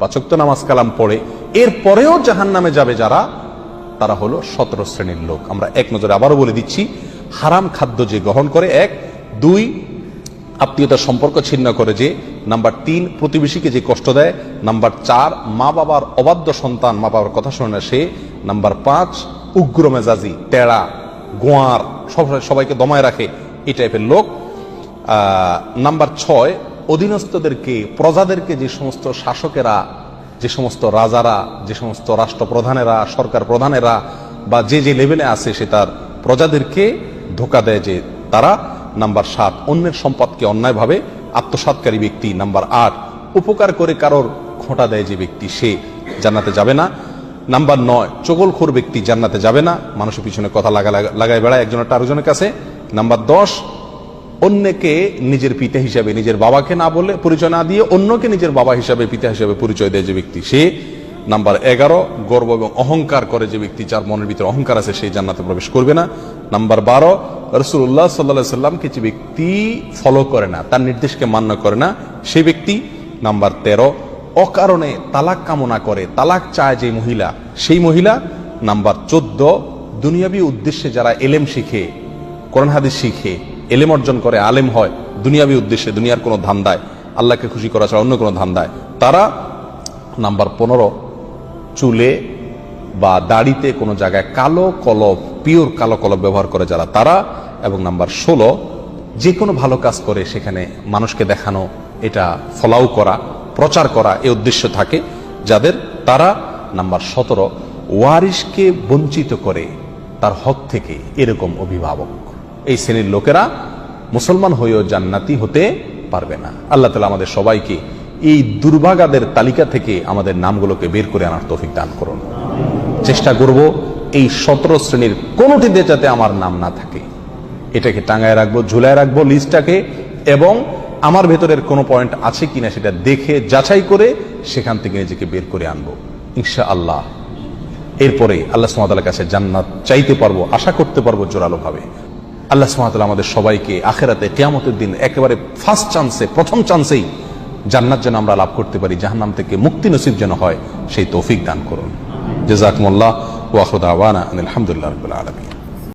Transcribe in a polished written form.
5 ওয়াক্ত নামাজ কালাম পড়ে, এরপরেও জাহান্নামে যাবে যারা, তারা হলো 17 শ্রেণীর লোক। আমরা এক নজরে আবারও বলে দিচ্ছি, হারাম খাদ্য যে গ্রহণ করে, 1, 2 আত্মীয়তার সম্পর্ক ছিন্ন করে যে, নাম্বার 3 প্রতিবেশীকে যে কষ্ট দেয়, নাম্বার 4 মা বাবার অবাধ্য সন্তান, মা বাবার কথা শোনে না সে, নাম্বার 5 উগ্র মেজাজি, টেড়া, গোয়ার, সবাইকে দমায় রাখে, এই টাইপের লোক। নাম্বার 6 অধীনস্থদেরকে, প্রজাদেরকে, যে সমস্ত শাসকেরা, যে সমস্ত রাজারা, যে সমস্ত রাষ্ট্রপ্রধানেরা, সরকার প্রধানেরা বা যে যে লেভেলে আছে সে তার প্রজাদেরকে ধোঁকা দেয় যে তারা। নাম্বার 7 অন্যের সম্পদকে অন্যায়ভাবে আত্মসাৎকারী ব্যক্তি। নাম্বার 8 উপকার করে কারোর খোঁটা দেয় যে ব্যক্তি, সে জান্নাতে যাবে না। নাম্বার 9 চগলখোর ব্যক্তি জান্নাতে যাবে না, মানুষের পিছনে কথা লাগায় বেড়ায় একজনের আরেকজনের কাছে। নাম্বার 10 অন্যকে নিজের পিতা হিসাবে, নিজের বাবাকে না বলে, পরিচয় না দিয়ে অন্যকে নিজের বাবা হিসাবে, পিতা হিসাবে পরিচয় দেয় যে ব্যক্তি, সে। নাম্বার 11 গর্ব এবং অহংকার করে যে ব্যক্তি, যার মনের ভিতরে অহংকার আছে, সেই জান্নাতে প্রবেশ করবে না। নাম্বার 12 রাসূলুল্লাহ সাল্লাল্লাহু আলাইহি সাল্লামকে যে ব্যক্তি ফলো করে না, তার নির্দেশকে মান্য করে না, সেই ব্যক্তি। নাম্বার 13 অকারণে তালাক কামনা করে, তালাক চায় যে মহিলা, সেই মহিলা। নাম্বার 14 দুনিয়াবী উদ্দেশ্যে যারা এলেম শিখে, কোরআন হাদিস শিখে, এলেম অর্জন করে, আলেম হয় দুনিয়াবী উদ্দেশ্যে, দুনিয়ার কোনো ধান্দায়, আল্লাহকে খুশি করা ছাড়া অন্য কোনো ধান্দায়, তারা। নাম্বার 15 চুলে বা দাড়িতে কোনো জায়গায় কালো কলব, পিওর কালো কলব ব্যবহার করে যারা, তারা। এবং নাম্বার 16 যে কোনো ভালো কাজ করে সেখানে মানুষকে দেখানো, এটা ফলাও করা, প্রচার করা, এই উদ্দেশ্য থাকে যাদের, তারা। নাম্বার 17 ওয়ারিশকে বঞ্চিত করে তার হক থেকে, এরকম অভিভাবক। এই শ্রেণীর লোকেরা মুসলমান হয়েও জান্নাতি হতে পারবে না। আল্লাহ তাআলা আমাদের সবাইকে এই দুর্ভাগাদের তালিকা থেকে আমাদের নামগুলোকে বের করে আনার তৌফিক দান করুন। চেষ্টা করব এই 17 শ্রেণীর কোনোটিতে যাতে আমার নাম না থাকে, এটাকে টাঙায় রাখবো, ঝুলায় রাখবো লিস্টটাকে, এবং আমার ভেতরের কোনো পয়েন্ট আছে কিনা সেটা দেখে যাচাই করে সেখান থেকে নিজেকে বের করে আনবো ইনশাআল্লাহ। এরপরে আল্লাহ সুবহানাহু ওয়া তাআলার কাছে জান্নাত চাইতে পারবো, আশা করতে পারবো জোরালো ভাবে। আল্লাহ সুবহানাহু ওয়া তাআলা আমাদের সবাইকে আখিরাতে কিয়ামতের দিন একেবারে ফার্স্ট চান্সে, প্রথম চান্সেই জান্নাত যেন আমরা লাভ করতে পারি, জাহান্নাম থেকে মুক্তি নসিব যেন হয়, সেই তৌফিক দান করুন। জাযাকুমুল্লাহ ওয়া আখিরু দাওয়ানা আলহামদুলিল্লাহি রাব্বিল আলামিন।